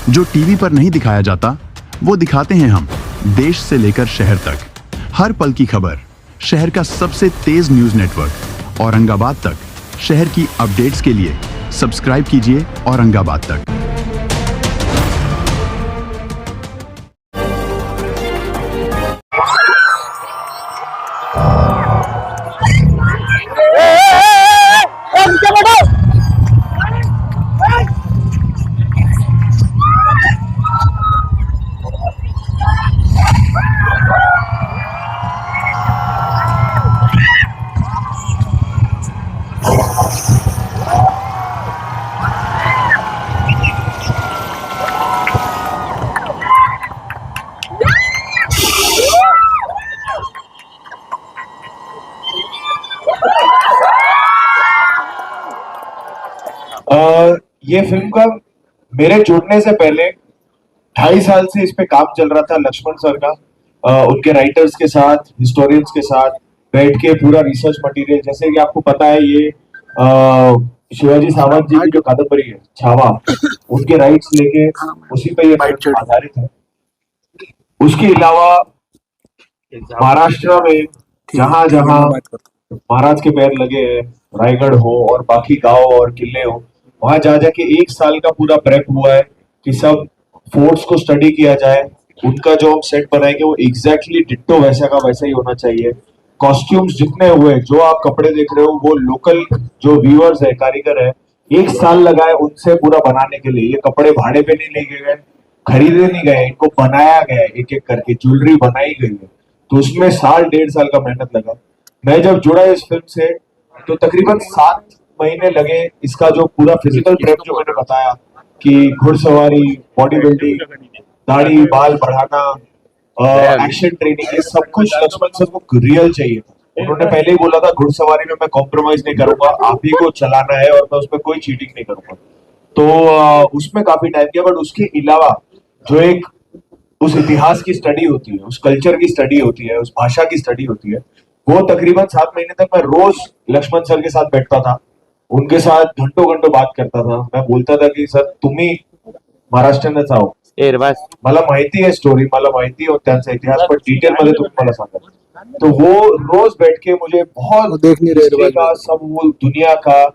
जो टीवी पर नहीं दिखाया जाता वो दिखाते हैं हम, देश से लेकर शहर तक। हर पल की खबर, शहर का सबसे तेज न्यूज नेटवर्क औरंगाबाद तक। शहर की अपडेट्स के लिए सब्सक्राइब कीजिए औरंगाबाद तक। ये फिल्म का मेरे जुड़ने से पहले 2.5 साल से इस पे काम चल रहा था लक्ष्मण सर का। उनके राइटर्स के साथ, हिस्टोरियंस के साथ बैठ के पूरा रिसर्च मटेरियल, जैसे कि आपको पता है ये शिवाजी सावंत जी की जो कादम्बरी है छावा, उनके राइट्स लेके उसी पे ये फिल्म आधारित है। उसके अलावा महाराष्ट्र में जहां जहां महाराज के पैर लगे हैं, रायगढ़ हो और बाकी गांव और किले हो, वहां जा जाके 1 साल का पूरा प्रेप हुआ है कि सब फोर्ट्स को स्टडी किया जाए। उनका जो हम सेट बनाएंगे वो एग्जैक्टली डिट्टो वैसा का वैसा ही होना चाहिए। कॉस्ट्यूम्स जितने हुए, जो आप कपड़े देख रहे हो, वो लोकल जो व्यूअर्स है, कारीगर है, 1 साल लगाए उनसे पूरा बनाने के लिए। ये कपड़े भाड़े पे नहीं लेके गए, खरीदे नहीं गए, इनको बनाया गया है, एक एक करके ज्वेलरी बनाई गई है। तो उसमें 1.5 साल का मेहनत लगा। मैं जब जुड़ा इस फिल्म से तो तकरीबन 7 महीने लगे। इसका जो पूरा फिजिकल प्रेप जो मैंने बताया कि घुड़सवारी, बॉडी बिल्डिंग, दाढ़ी बाल बढ़ाना, एक्शन ट्रेनिंग, ये सब कुछ लक्ष्मण सर को रियल चाहिए था। उन्होंने पहले ही बोला था घुड़सवारी में मैं कॉम्प्रोमाइज नहीं करूंगा, आप ही को चलाना है और मैं उसमें कोई चीटिंग नहीं करूंगा। तो उसमें काफी टाइम किया। बट उसके अलावा जो एक उस इतिहास की स्टडी होती है, उस कल्चर की स्टडी होती है, उस भाषा की स्टडी होती है, वो तकरीबन 7 महीने तक मैं रोज लक्ष्मण सर के साथ बैठता था, उनके साथ घंटों घंटों बात करता था। मैं बोलता था की सर तुम्ही महाराष्ट्रानंच आहो, मला माहिती आहे स्टोरी, मला माहिती आहे त्यांचा इतिहास, पण डिटेल मध्ये तुम्ही मला सांगा। तो वो रोज बैठ के मुझे बहुत हिस्ट्री का, सब वो दुनिया का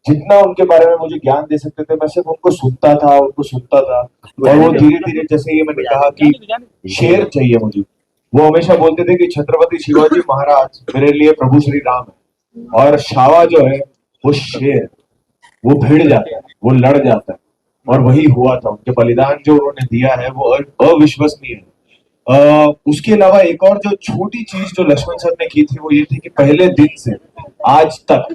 जितना उनके बारे में मुझे ज्ञान दे सकते थे, मैं सिर्फ उनको सुनता था, उनको सुनता था। और वो धीरे धीरे, जैसे ये मैंने कहा कि शेर चाहिए मुझे, वो हमेशा बोलते थे कि छत्रपति शिवाजी महाराज मेरे लिए प्रभु श्री राम है, और छावा जो है वो शेर, वो भिड़ जाता है, वो लड़ जाता है। और वही हुआ था। उनके बलिदान जो उन्होंने दिया है वो अविश्वसनीय है। उसके अलावा एक और जो छोटी चीज जो लक्ष्मण सर ने की थी वो ये थी कि पहले दिन से आज तक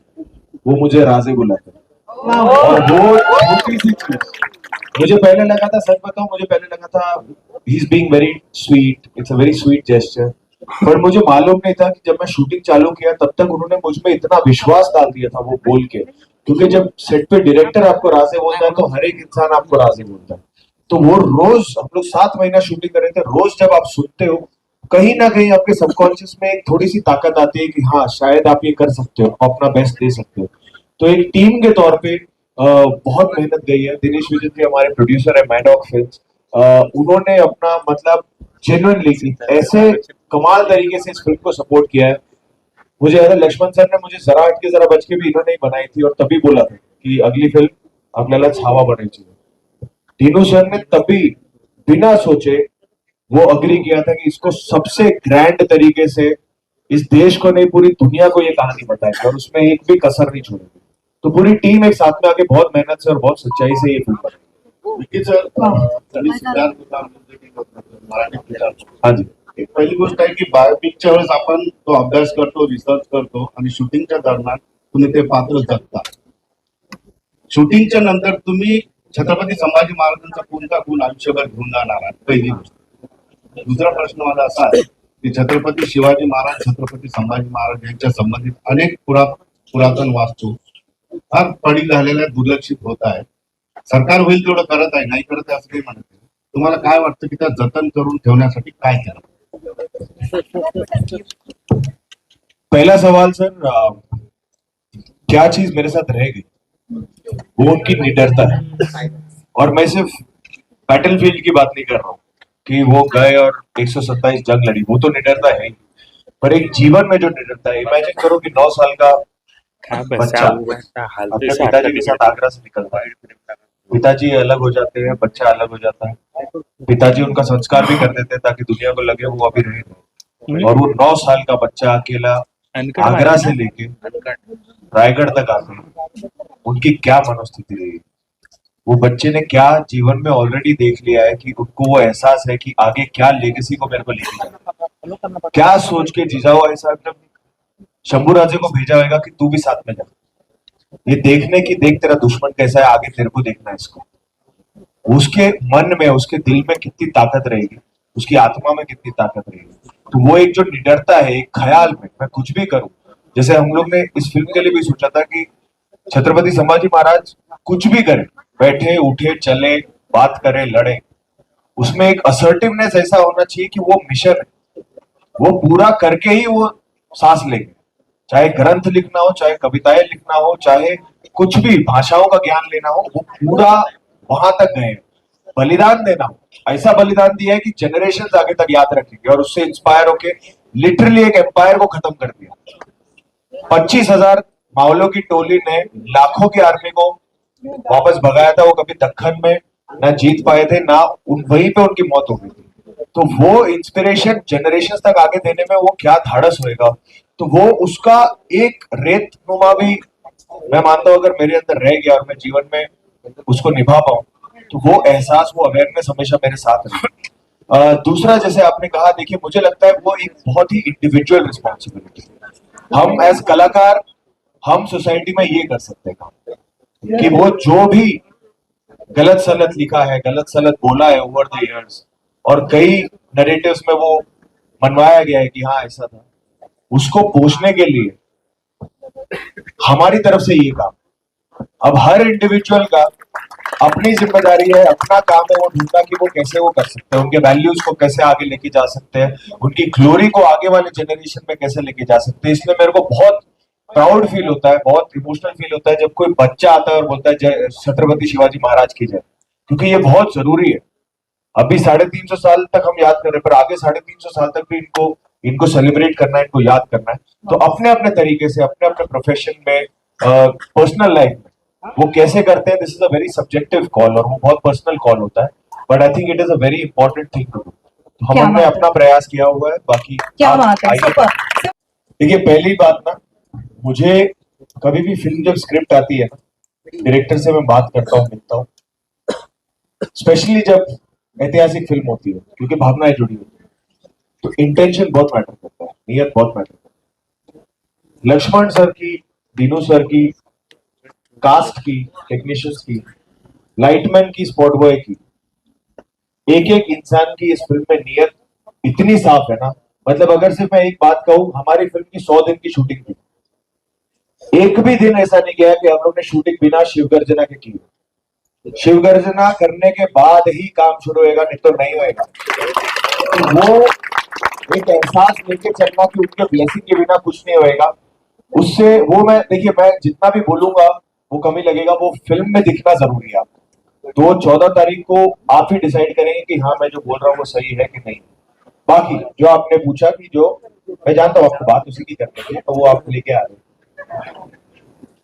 वो मुझे राजे बुलाते, और वो छोटी सी चीज मुझे पहले लगा था, सच बताऊं, मुझे पहले लगा था he is being very sweet, it's a very sweet gesture. पर मुझे मालूम नहीं था कि जब मैं शूटिंग चालू किया तब तक उन्होंने मुझ में इतना विश्वास डाल दिया था वो बोल के। क्योंकि जब सेट पे डायरेक्टर आपको राजे बोलता है तो हर एक इंसान आपको राजे बोलता है। तो वो रोज, हम लोग 7 महीना शूटिंग कर रहे थे, रोज जब आप सुनते हो कहीं ना कहीं आपके सबकॉन्शियस में एक थोड़ी सी ताकत आती है कि हाँ शायद आप ये कर सकते हो, अपना बेस्ट दे सकते हो। तो एक टीम के तौर पे बहुत मेहनत गई है। दिनेश विजन जी हमारे प्रोड्यूसर है मैडॉक फिल्म्स, उन्होंने अपना मतलब जेन्युइनली ऐसे कमाल तरीके से इस फिल्म को सपोर्ट किया है। मुझे याद है लक्ष्मण सर ने मुझे जरा हट के जरा बच के भी इन्होंने ही बनाई थी, और तभी बोला था कि अगली फिल्म आपल्याला छावा बनायची है। तीनों सर ने तभी बिना सोचे वो अग्री किया था कि इसको सबसे ग्रैंड तरीके से इस देश को नहीं पूरी दुनिया को ये कहानी बताएगी, और उसमें एक भी कसर नहीं छोड़ेगी। तो पूरी टीम एक साथ में आके बहुत मेहनत से और बहुत सच्चाई से ये फिल्म बनाई। हाँ जी, एक पहिली गोष्ट आहे की बायोपिकच्या वेळेस आपण तो अभ्यास करतो, रिसर्च करतो आणि शूटिंगच्या दरम्यान तुम्ही ते पात्र जगता। शूटिंगच्या नंतर तुम्ही छत्रपती संभाजी महाराजांचा कोणता गुण आयुष्यभर घेऊन जाणार आहात, पहिली गोष्ट। दुसरा प्रश्न माझा असा आहे की छत्रपती शिवाजी महाराज, छत्रपती संभाजी महाराज यांच्या संबंधित अनेक पुरातन वास्तू फार पडीक झालेल्या, दुर्लक्षित होत आहे। सरकार होईल तेवढं करत आहे, नाही करत आहे असं काही म्हणत नाही। तुम्हाला काय वाटतं की त्या जतन करून ठेवण्यासाठी काय केलं? पहला सवाल सर, क्या चीज मेरे साथ रह गई, वो उनकी निडरता है। और मैं सिर्फ बैटलफील्ड की बात नहीं कर रहा हूँ कि वो गए और 127 जंग लड़ी, वो तो निडरता है ही। पर एक जीवन में जो निडरता है, इमेजिन करो कि 9 साल का बच्चा अपने पिताजी के साथ आगरा से निकलता है, पिताजी अलग हो जाते हैं, बच्चा अलग हो जाता है, पिताजी उनका संस्कार भी कर देते हैं ताकि दुनिया को लगे वो अभी रहे, और वो 9 साल का बच्चा अकेला आगरा से लेके रायगढ़ तक आते हैं। उनकी क्या मनोस्थिति रही, वो बच्चे ने क्या जीवन में ऑलरेडी देख लिया है कि उनको वो एहसास है कि आगे क्या लेगेसी को मेरे को लेके जाना है। क्या सोच के जीजा हुआ है साहब ने शंभू राजे को भेजा होगा कि तू भी साथ में जा, ये देखने की देख तेरा दुश्मन कैसा है, आगे तेरे को देखना है इसको। उसके मन में, उसके दिल में कितनी ताकत रहेगी, उसकी आत्मा में कितनी ताकत रहेगी। तो वो एक जो निडरता है, एक ख्याल में मैं कुछ भी करूं, जैसे हम लोग ने इस फिल्म के लिए भी सोचा था कि छत्रपति संभाजी महाराज कुछ भी करें, बैठे उठे चले, बात करे, लड़े, उसमें एक असर्टिवनेस ऐसा होना चाहिए कि वो मिशन है, वो पूरा करके ही वो सांस लेंगे। चाहे ग्रंथ लिखना हो, चाहे कविताएं लिखना हो, चाहे कुछ भी भाषाओं का ज्ञान लेना हो, वो पूरा वहां तक गए। बलिदान देना हो, ऐसा बलिदान दिया है कि जनरेशन आगे तक याद रखेंगे, और उससे इंस्पायर होके लिटरली एक एम्पायर को खत्म कर दिया। 25,000 मावलों की टोली ने लाखों की आर्मी को वापस भगाया था। वो कभी दक्खन में ना जीत पाए थे, ना वहीं पे उनकी मौत हो गई थी। तो वो इंस्पिरेशन जनरेशन तक आगे देने में वो क्या धाड़स होएगा। तो वो उसका एक रेत नुमा भी मैं मानता हूं अगर मेरे अंदर रह गया और मैं जीवन में उसको निभा पाऊं, तो वो एहसास, वो अवेयरनेस हमेशा मेरे साथ रहे। दूसरा, जैसे आपने कहा, देखिए मुझे लगता है वो एक बहुत ही इंडिविजुअल रिस्पॉन्सिबिलिटी है। हम एज कलाकार, हम सोसाइटी में ये कर सकते हैं कि वो जो भी गलत सलत लिखा है, गलत सलत बोला है ओवर द इयर्स, और कई नरेटिव्स में वो मनवाया गया है कि हाँ ऐसा था, उसको पोषने के लिए हमारी तरफ से ये काम। अब हर इंडिविजुअल का अपनी जिम्मेदारी है, अपना काम है वो ढूंढना कि वो कैसे वो कर सकते हैं, उनके वैल्यूज को कैसे आगे लेके जा सकते हैं, उनकी ग्लोरी को आगे वाले जनरेशन में कैसे लेके जा सकते हैं। इसलिए मेरे को बहुत प्राउड फील होता है, बहुत इमोशनल फील होता है जब कोई बच्चा आता है और बोलता है जय छत्रपति शिवाजी महाराज की जय, क्योंकि ये बहुत जरूरी है। अभी 350 साल तक हम याद कर रहे हैं, पर आगे 350 साल तक भी इनको सेलिब्रेट करना है, इनको याद करना है। तो अपने अपने तरीके से, अपने अपने प्रोफेशन में, पर्सनल लाइफ में वो कैसे करते हैं, this is a very subjective call, और वो बहुत पर्सनल कॉल होता है, but I think it is a very important thing to do. तो हम हमने अपना प्रयास किया हुआ है। बाकी क्या बात है, सुपर। देखिए, पहली बात ना, मुझे कभी भी फिल्म जब स्क्रिप्ट आती है ना, डायरेक्टर से मैं बात करता हूँ, मिलता हूँ, स्पेशली जब ऐतिहासिक फिल्म होती है, क्योंकि भावनाएं जुड़ी होती है, तो इंटेंशन बहुत मैटर करता है, नियत बहुत मैटर करता है। लक्ष्मण सर की, दीनू सर की, कास्ट की, टेक्नीशियंस की, लाइटमैन की, स्पॉट बॉय की, एक एक इंसान की इस फिल्म में नियत इतनी साफ है ना। मतलब अगर सिर्फ मैं एक बात कहूं, हमारी फिल्म की 100 दिन की शूटिंग थी, एक भी दिन ऐसा नहीं गया कि हम लोग ने शूटिंग बिना शिव गर्जना के की। शिव गर्जना करने के बाद ही काम शुरू होएगा, नहीं तो नहीं होएगा। तो वो एक एहसास लेके चलना कि उनके ब्लेसिंग के बिना कुछ नहीं होएगा, उससे वो मैं, देखिए मैं जितना भी बोलूंगा वो कमी लगेगा, वो फिल्म में दिखना जरूरी है आपको। तो 14 तारीख को आप ही डिसाइड करेंगे कि हाँ मैं जो बोल रहा हूँ वो सही है कि नहीं। बाकी जो आपने पूछा कि जो मैं जानता हूँ आपको बात उसी की करनी थी, तो वो आप लेके आ रहे।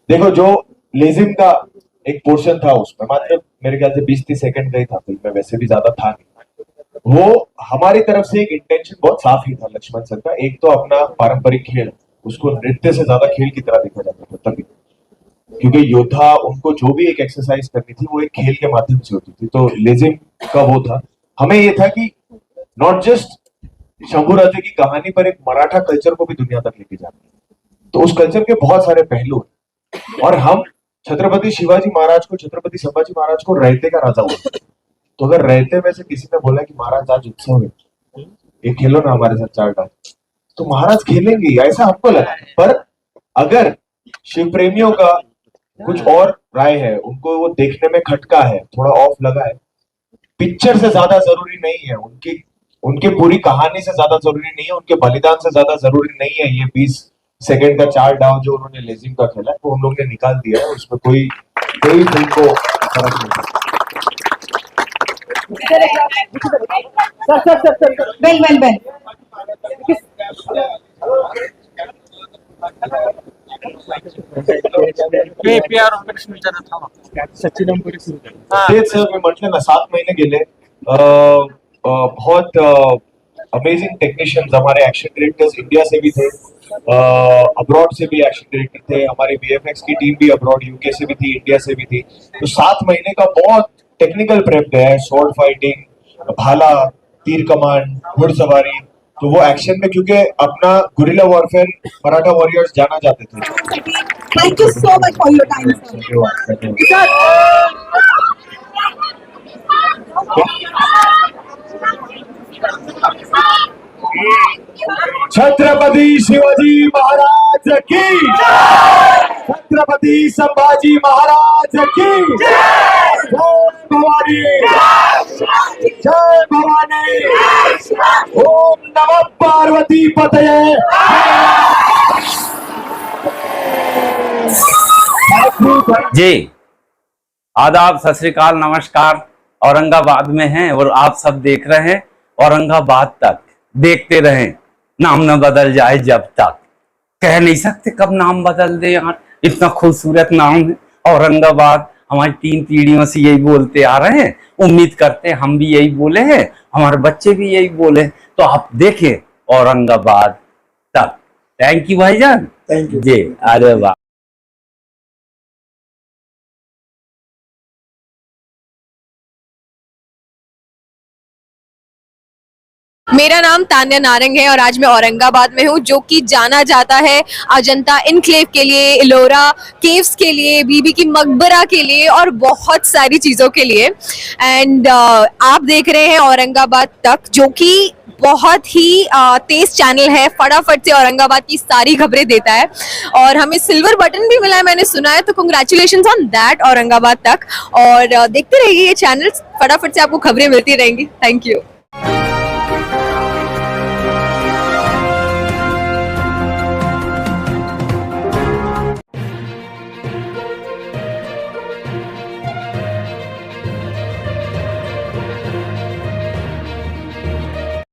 देखो, जो लेजिम का एक पोर्शन था उसमें मात्र मेरे ख्याल से 20-30 सेकंड का ही था फिल्म में, वैसे भी ज्यादा था नहीं। वो हमारी तरफ से एक इंटेंशन बहुत साफ ही था लक्ष्मण सर का। एक तो अपना पारंपरिक खेल, उसको नृत्य से ज्यादा खेल की तरह देखा जाता था तभी, क्योंकि योद्धा, उनको जो भी एक एक्सरसाइज करनी थी वो एक खेल के माध्यम से होती थी। तो लेजिम का वो था। हमें ये था कि नॉट जस्ट शंभू राजे की कहानी पर एक मराठा कल्चर को भी दुनिया तक लेके जाना है। तो उस कल्चर के बहुत सारे पहलू हैं, और हम छत्रपति शिवाजी महाराज को, छत्रपति संभाजी महाराज को रहते का राजा बोलते। तो अगर रहते में से किसी ने बोला कि महाराज आज उत्सव है, ये खेलो ना हमारे साथ 4 डांस, तो महाराज खेलेंगे, ऐसा हमको लगा। पर अगर शिव प्रेमियों का कुछ और राय है, उनको वो देखने में खटका है, थोड़ा ऑफ लगा है, पिक्चर से ज्यादा जरूरी नहीं है, उनकी पूरी कहानी से ज्यादा जरूरी नहीं है, उनके बलिदान से ज्यादा जरूरी नहीं है ये 20 सेकंड का 4 डाव जो उन्होंने लेजिम का खेला है, वो हम लोग ने निकाल दिया है। उसमें कोई फिल्म को फर्क नहीं। बेल बेल तेच सर मी म्हटलं ना 7 महीने गेले बहुत अमेजिंग टेक्नीशियंस हमारे एक्शन डायरेक्टर्स इंडिया से भी थे अब्रॉड से भी एक्शन डायरेक्टर थे हमारी वीएफएक्स की टीम भी अब्रॉड यूके से भी थी इंडिया से भी थी तो 7 महीने का बहुत टेक्निकल प्रेप गया है स्वॉर्ड फाइटिंग भाला तीर कमान घुड़सवारी तो वो एक्शन में क्योंकि अपना गुरिल्ला वॉरफेयर मराठा वॉरियर्स जाना जाते थे thank you so much for your time Chhatrapati Shivaji Maharaj की छत्रपति संभाजी महाराज की जय भवानी जय भवानी ओम नमः पार्वती पतये जी आदाब सत श्री अकाल नमस्कार औरंगाबाद में हैं और आप सब देख रहे हैं औरंगाबाद तक देखते रहें नाम न बदल जाए जब तक कह नहीं सकते कब नाम बदल दे यार इतना खूबसूरत नाम है औरंगाबाद हमारी 3 पीढ़ियों से यही बोलते आ रहे हैं उम्मीद करते हैं हम भी यही बोले हैं हमारे बच्चे भी यही बोले तो आप देखें औरंगाबाद तक थैंक यू भाईजान थैंक यू जी अरे वाह मेरा नाम तान्या नारंग है और आज मैं औरंगाबाद में हूँ जो कि जाना जाता है अजंता इनक्लेव के लिए इलोरा केव्स के लिए बीबी की मकबरा के लिए और बहुत सारी चीज़ों के लिए एंड आप देख रहे हैं औरंगाबाद तक जो कि बहुत ही तेज चैनल है फटाफट से औरंगाबाद की सारी खबरें देता है और हमें सिल्वर बटन भी मिला है मैंने सुना है तो कंग्रेचुलेशंस ऑन दैट औरंगाबाद तक और देखते रहिए ये चैनल फटाफट से आपको खबरें मिलती रहेंगी थैंक यू